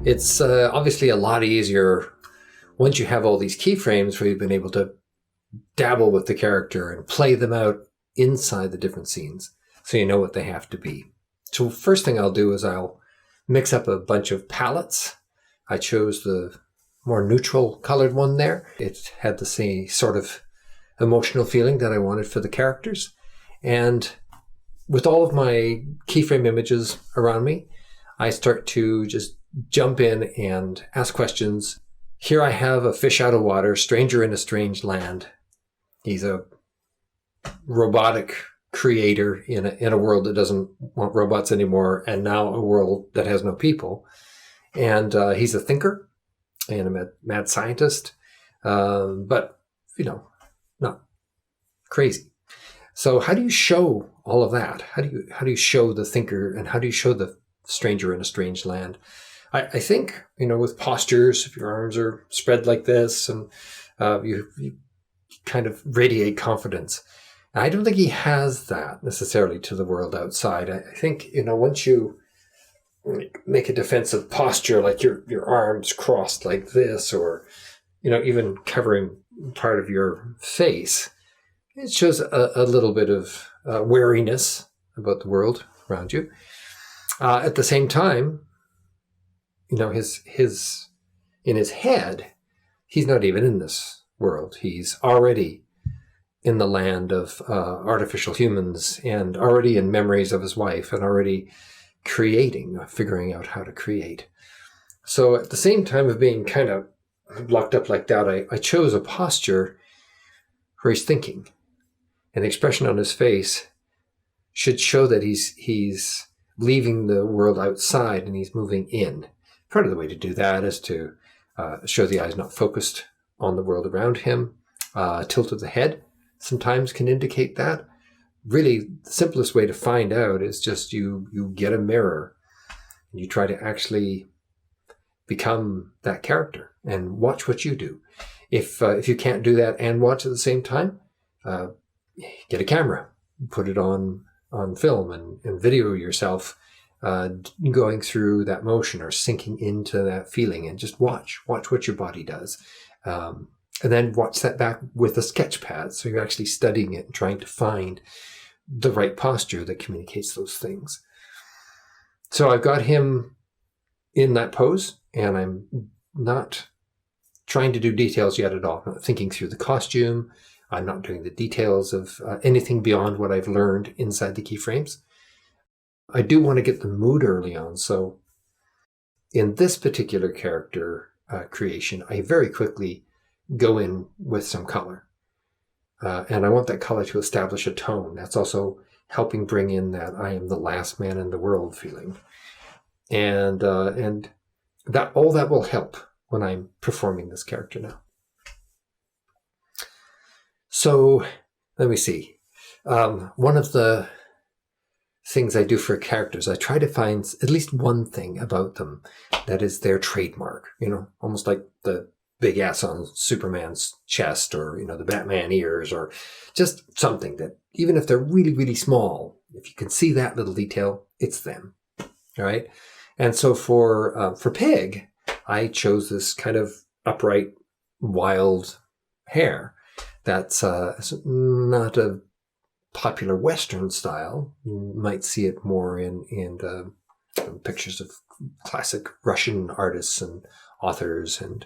It's obviously a lot easier once you have all these keyframes where you've been able to dabble with the character and play them out inside the different scenes so you know what they have to be. So first thing I'll do is I'll mix up a bunch of palettes. I chose the more neutral colored one there. It had the same sort of emotional feeling that I wanted for the characters. And with all of my keyframe images around me, I start to just jump in and ask questions. Here I have a fish out of water, stranger in a strange land. He's a robotic creator in a world that doesn't want robots anymore, and now a world that has no people. And he's a thinker and a mad scientist, but, not crazy. So how do you show all of that? How do you show the thinker, and how do you show the stranger in a strange land? I think, with postures, if your arms are spread like this and you kind of radiate confidence. I don't think he has that necessarily to the world outside. I think, once you make a defensive posture, like your arms crossed like this, or, even covering part of your face, it shows a little bit of wariness about the world around you. At the same time, in his head, he's not even in this world. He's already in the land of artificial humans, and already in memories of his wife, and already figuring out how to create. So at the same time of being kind of locked up like that, I chose a posture where he's thinking, and the expression on his face should show that he's leaving the world outside and he's moving in. Part of the way to do that is to show the eyes not focused on the world around him. Tilt of the head sometimes can indicate that. Really, the simplest way to find out is just you get a mirror and you try to actually become that character and watch what you do. If you can't do that and watch at the same time, get a camera, put it on film and video yourself going through that motion or sinking into that feeling, and just watch what your body does. And then watch that back with a sketch pad. So you're actually studying it and trying to find the right posture that communicates those things. So I've got him in that pose, and I'm not trying to do details yet at all. I'm not thinking through the costume. I'm not doing the details of anything beyond what I've learned inside the keyframes. I do want to get the mood early on. So in this particular character creation, I very quickly go in with some color. And I want that color to establish a tone. That's also helping bring in that I am the last man in the world feeling. And that all that will help when I'm performing this character now. So let me see. One of the things I do for characters, I try to find at least one thing about them that is their trademark, almost like the big S on Superman's chest, or, the Batman ears, or just something that, even if they're really, really small, if you can see that little detail, it's them. All right. And so for Pig, I chose this kind of upright, wild hair. That's not a popular Western style. You might see it more in the pictures of classic Russian artists and authors, and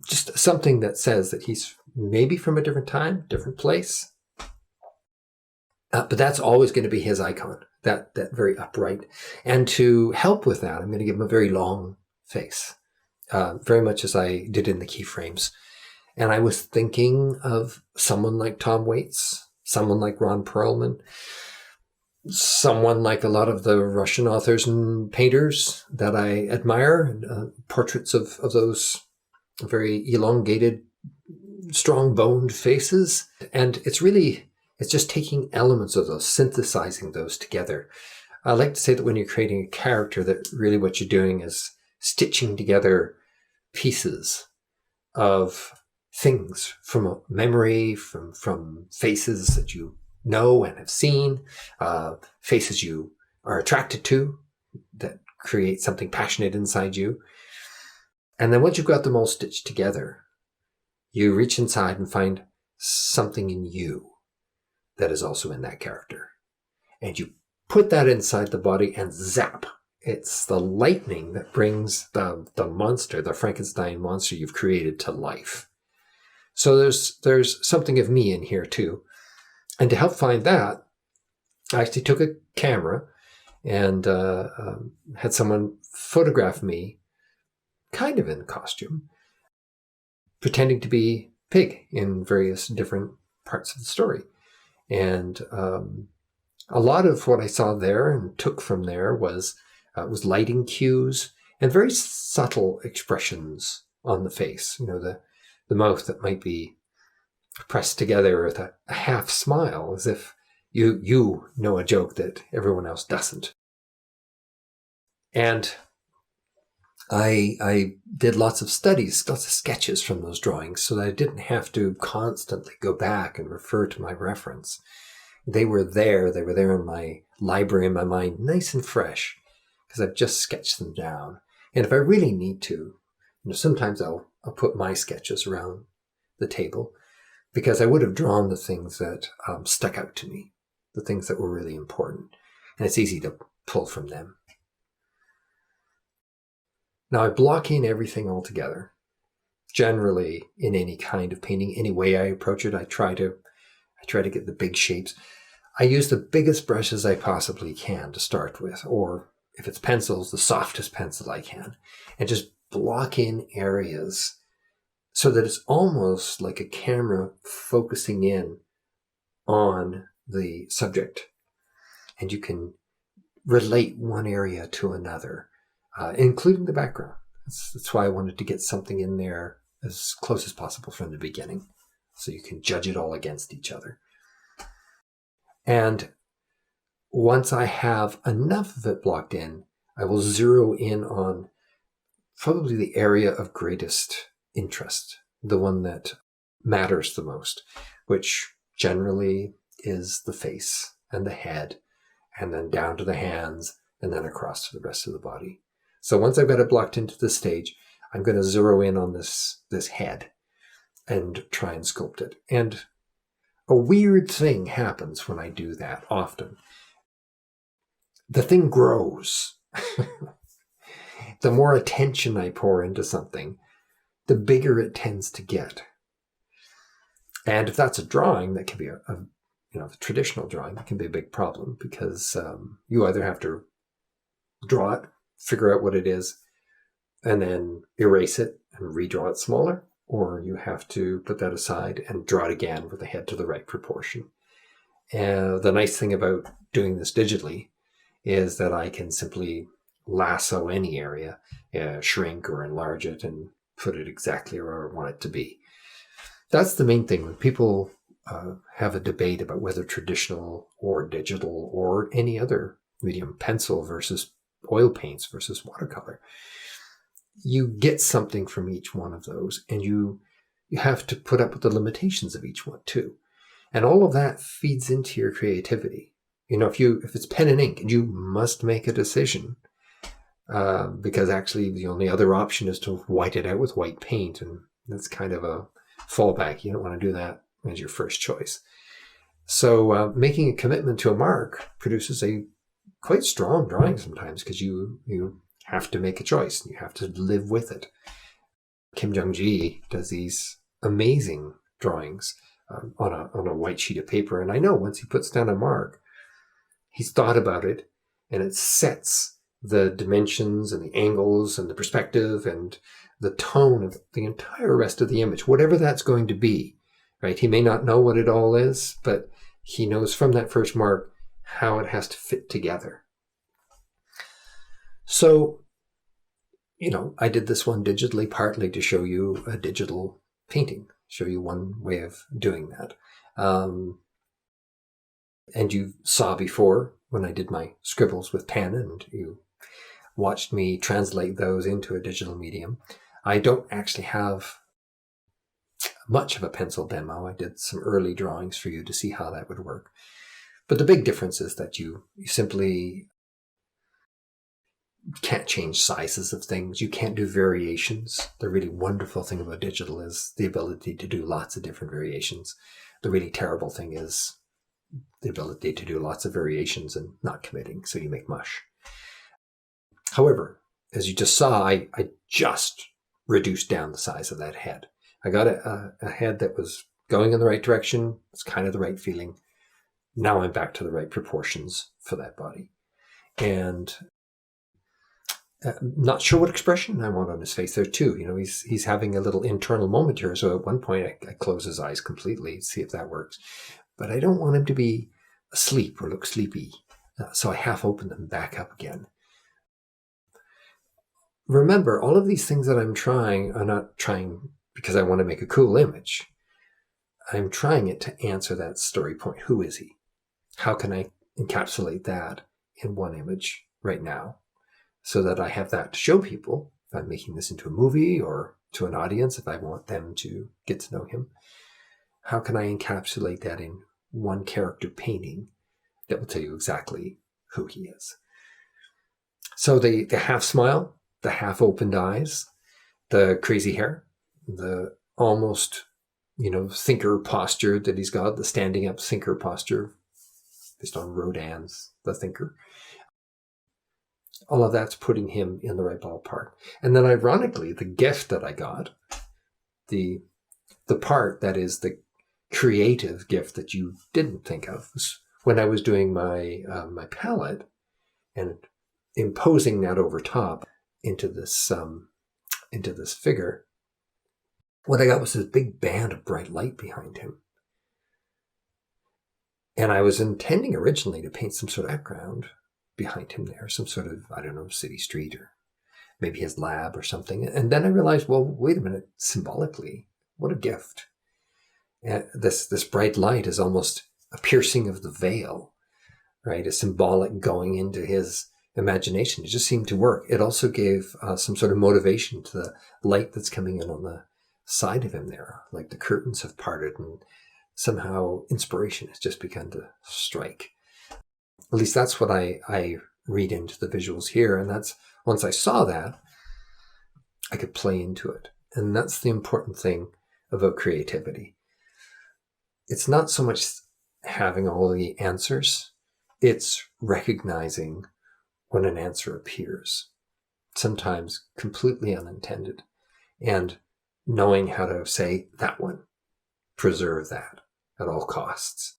just something that says that he's maybe from a different time, different place. But that's always going to be his icon, that very upright. And to help with that, I'm going to give him a very long face, very much as I did in the keyframes. And I was thinking of someone like Tom Waits, someone like Ron Perlman, someone like a lot of the Russian authors and painters that I admire, portraits of those very elongated, strong-boned faces. And it's just taking elements of those, synthesizing those together. I like to say that when you're creating a character, that really what you're doing is stitching together pieces of things from a memory, from faces that you know and have seen, faces you are attracted to, that create something passionate inside you. And then once you've got them all stitched together, you reach inside and find something in you that is also in that character. And you put that inside the body and zap. It's the lightning that brings the monster, the Frankenstein monster you've created, to life. So there's something of me in here too. And to help find that, I actually took a camera and had someone photograph me kind of in costume, pretending to be Pig in various different parts of the story. And a lot of what I saw there and took from there was lighting cues and very subtle expressions on the face. The mouth that might be pressed together with a half smile, as if you know a joke that everyone else doesn't. And I did lots of studies, lots of sketches from those drawings, so that I didn't have to constantly go back and refer to my reference. They were there in my library in my mind, nice and fresh, because I've just sketched them down. And if I really need to, sometimes I'll put my sketches around the table, because I would have drawn the things that stuck out to me, the things that were really important. And it's easy to pull from them. Now I block in everything all together. Generally, in any kind of painting, any way I approach it, I try to get the big shapes. I use the biggest brushes I possibly can to start with, or if it's pencils, the softest pencil I can, and just block in areas so that it's almost like a camera focusing in on the subject, and you can relate one area to another, including the background. That's why I wanted to get something in there as close as possible from the beginning, so you can judge it all against each other. And once I have enough of it blocked in, I will zero in on probably the area of greatest interest, the one that matters the most, which generally is the face and the head, and then down to the hands, and then across to the rest of the body. So once I've got it blocked into the stage, I'm going to zero in on this head and try and sculpt it. And a weird thing happens when I do that often. The thing grows. The more attention I pour into something, the bigger it tends to get. And if that's a drawing, that can be a traditional drawing, that can be a big problem, because you either have to draw it, figure out what it is, and then erase it and redraw it smaller, or you have to put that aside and draw it again with the head to the right proportion. The nice thing about doing this digitally is that I can simply lasso any area, shrink or enlarge it, and put it exactly where I want it to be. That's the main thing. When people have a debate about whether traditional or digital or any other medium, pencil versus oil paints versus watercolor, you get something from each one of those, and you have to put up with the limitations of each one too. And all of that feeds into your creativity. If it's pen and ink, you must make a decision, because actually the only other option is to white it out with white paint, and that's kind of a fallback. You don't want to do that as your first choice. So making a commitment to a mark produces a quite strong drawing sometimes, because you have to make a choice and you have to live with it. Kim Jung-ji does these amazing drawings on a white sheet of paper, and I know once he puts down a mark, he's thought about it, and it sets the dimensions and the angles and the perspective and the tone of the entire rest of the image, whatever that's going to be, right? He may not know what it all is, but he knows from that first mark how it has to fit together. So, I did this one digitally, partly to show you a digital painting, show you one way of doing that. And you saw before when I did my scribbles with pen, and you watched me translate those into a digital medium. I don't actually have much of a pencil demo. I did some early drawings for you to see how that would work. But the big difference is that you simply can't change sizes of things. You can't do variations. The really wonderful thing about digital is the ability to do lots of different variations. The really terrible thing is the ability to do lots of variations and not committing, so you make mush. However, as you just saw, I just reduced down the size of that head. I got a head that was going in the right direction. It's kind of the right feeling. Now I'm back to the right proportions for that body. And not sure what expression I want on his face there too. You know, he's having a little internal moment here. So at one point I close his eyes completely, see if that works. But I don't want him to be asleep or look sleepy. So I half open them back up again. Remember, all of these things that I'm trying are not trying because I want to make a cool image. I'm trying it to answer that story point. Who is he? How can I encapsulate that in one image right now so that I have that to show people if I'm making this into a movie or to an audience, if I want them to get to know him? How can I encapsulate that in one character painting that will tell you exactly who he is? So the half smile, the half opened eyes, the crazy hair, the almost, thinker posture that he's got, the standing up thinker posture based on Rodin's The Thinker. All of that's putting him in the right ballpark. And then ironically, the gift that I got, the part that is the creative gift that you didn't think of, was when I was doing my palette and imposing that over top into this figure. What I got was this big band of bright light behind him. And I was intending originally to paint some sort of background behind him there, some sort of, city street or maybe his lab or something. And then I realized, well, wait a minute, symbolically, what a gift. This bright light is almost a piercing of the veil, right? A symbolic going into his imagination. It just seemed to work. It also gave some sort of motivation to the light that's coming in on the side of him there, like the curtains have parted and somehow inspiration has just begun to strike. At least that's what I read into the visuals here. And that's, once I saw that, I could play into it. And that's the important thing about creativity. It's not so much having all the answers, it's recognizing when an answer appears, sometimes completely unintended, and knowing how to say that one, preserve that at all costs.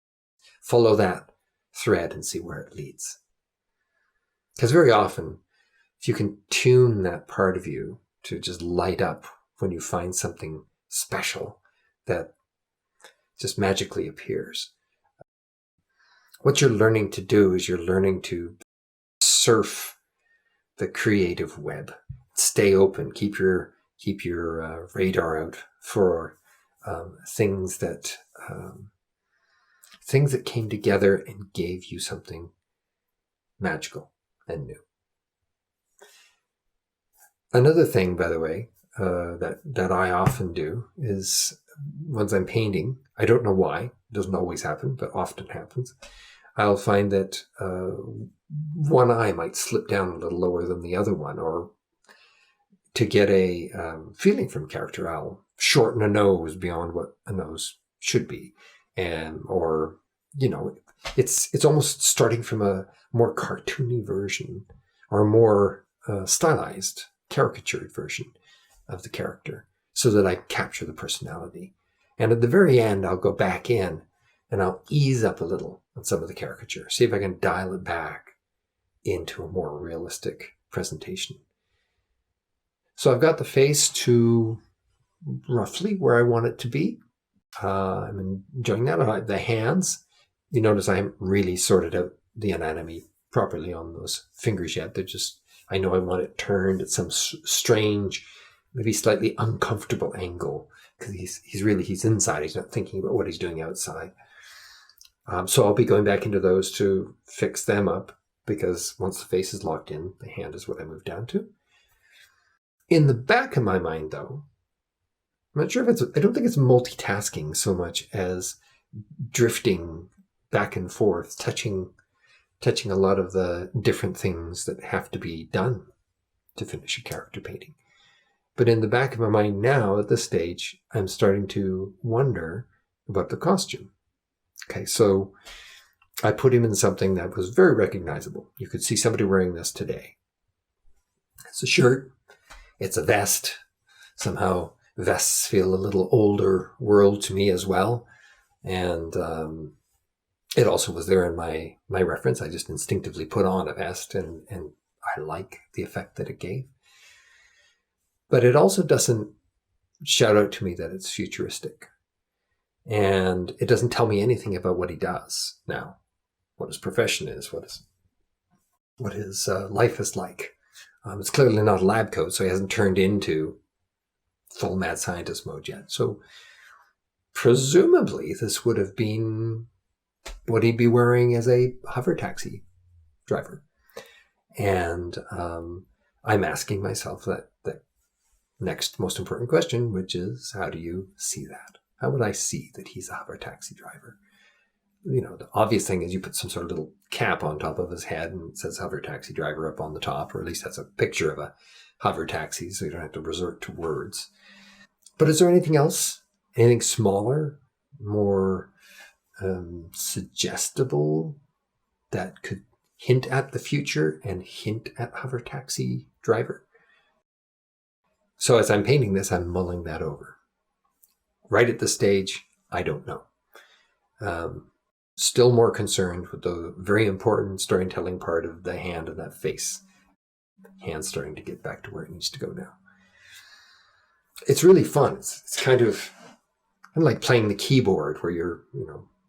Follow that thread and see where it leads. Because very often, if you can tune that part of you to just light up when you find something special that just magically appears, what you're learning to do is you're learning to surf the creative web. Stay open. Keep your radar out for things that came together and gave you something magical and new. Another thing, by the way, that I often do is once I'm painting, I don't know why, it doesn't always happen, but often happens, I'll find that one eye might slip down a little lower than the other one, or to get a feeling from character, I'll shorten a nose beyond what a nose should be. Or it's almost starting from a more cartoony version or a more stylized, caricatured version of the character so that I capture the personality. And at the very end, I'll go back in and I'll ease up a little on some of the caricature, see if I can dial it back into a more realistic presentation. So I've got the face to roughly where I want it to be. I'm enjoying that. The hands, you notice I haven't really sorted out the anatomy properly on those fingers yet. They're just, I know I want it turned at some strange, maybe slightly uncomfortable angle because he's inside. He's not thinking about what he's doing outside. So I'll be going back into those to fix them up because once the face is locked in, the hand is what I move down to. In the back of my mind, though, I'm not sure if I don't think it's multitasking so much as drifting back and forth, touching a lot of the different things that have to be done to finish a character painting. But in the back of my mind now, at this stage, I'm starting to wonder about the costume. Okay, so I put him in something that was very recognizable. You could see somebody wearing this today. It's a shirt. It's a vest. Somehow vests feel a little older world to me as well. And it also was there in my reference. I just instinctively put on a vest, and I like the effect that it gave. But it also doesn't shout out to me that it's futuristic. And it doesn't tell me anything about what he does now, what his profession is, what his life is like. It's clearly not a lab coat, so he hasn't turned into full mad scientist mode yet. So presumably this would have been what he'd be wearing as a hover taxi driver. And I'm asking myself that next most important question, which is, how do you see that? How would I see that he's a hover taxi driver? You know, the obvious thing is you put some sort of little cap on top of his head and it says hover taxi driver up on the top, or at least that's a picture of a hover taxi, so you don't have to resort to words. But is there anything else? Anything smaller, more suggestible that could hint at the future and hint at hover taxi driver? So as I'm painting this, I'm mulling that over. Right at this stage, I don't know. Still more concerned with the very important storytelling part of the hand and that face. Hand's starting to get back to where it needs to go now. It's really fun. It's kind of like playing the keyboard, where your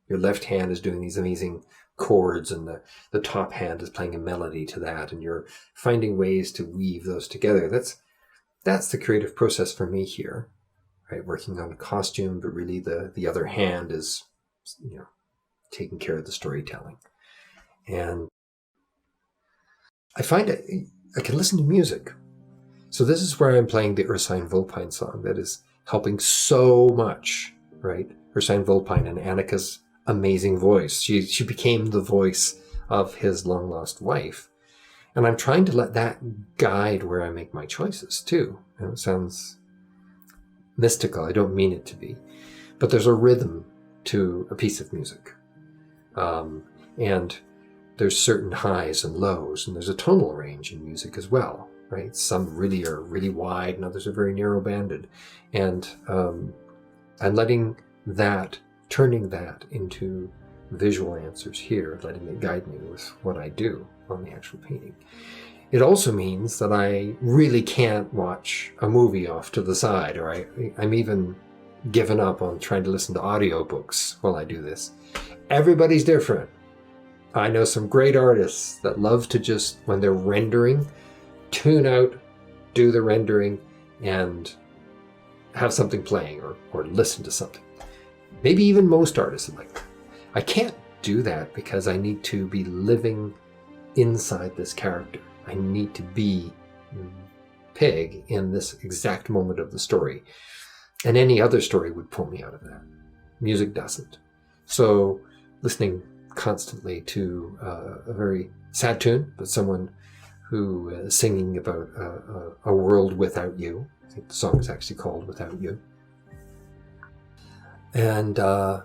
left hand is doing these amazing chords and the top hand is playing a melody to that, and you're finding ways to weave those together. That's the creative process for me here, right? Working on a costume, but really the other hand is, taking care of the storytelling. And I find I can listen to music. So this is where I'm playing the Ursine Vulpine song that is helping so much, right? Ursine Vulpine and Annika's amazing voice. She became the voice of his long-lost wife. And I'm trying to let that guide where I make my choices too. And it sounds mystical. I don't mean it to be. But there's a rhythm to a piece of music. And there's certain highs and lows, and there's a tonal range in music as well, right? Some really are really wide and others are very narrow banded. And I'm turning that into visual answers here, letting it guide me with what I do on the actual painting. It also means that I really can't watch a movie off to the side, or I'm even given up on trying to listen to audiobooks while I do this. Everybody's different. I know some great artists that love to just, when they're rendering, tune out, do the rendering, and have something playing or listen to something. Maybe even most artists are like that. I can't do that because I need to be living inside this character. I need to be Pig in this exact moment of the story. And any other story would pull me out of that. Music doesn't. So listening constantly to a very sad tune, but someone who is singing about a world without you. I think the song is actually called Without You. And I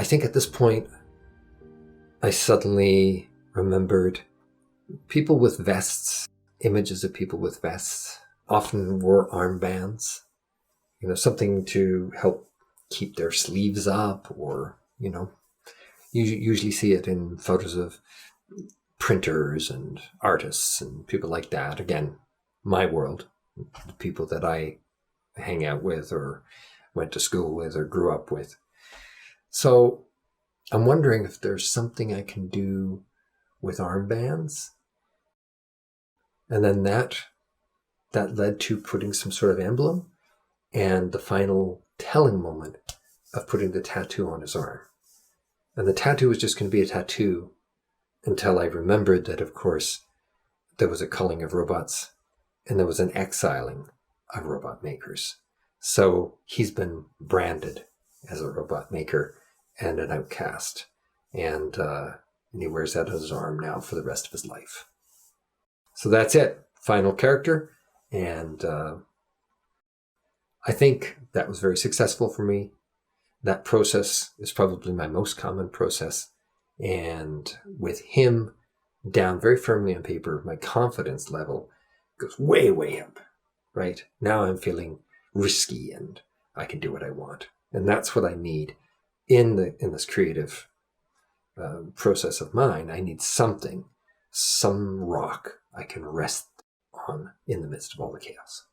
think at this point, I suddenly remembered people with vests, images of people with vests, often wore armbands, something to help keep their sleeves up, or, you usually see it in photos of printers and artists and people like that. Again, my world, the people that I hang out with or went to school with or grew up with. So I'm wondering if there's something I can do with armbands. And then that led to putting some sort of emblem, and the final telling moment of putting the tattoo on his arm. And the tattoo was just going to be a tattoo until I remembered that, of course, there was a culling of robots and there was an exiling of robot makers. So he's been branded as a robot maker and an outcast. And he wears that on his arm now for the rest of his life. So that's it. final character. And I think that was very successful for me. That process is probably my most common process. And with him down very firmly on paper, my confidence level goes way, way up, right? Now I'm feeling risky and I can do what I want. And that's what I need in this creative process of mine. I need something, some rock I can rest on in the midst of all the chaos.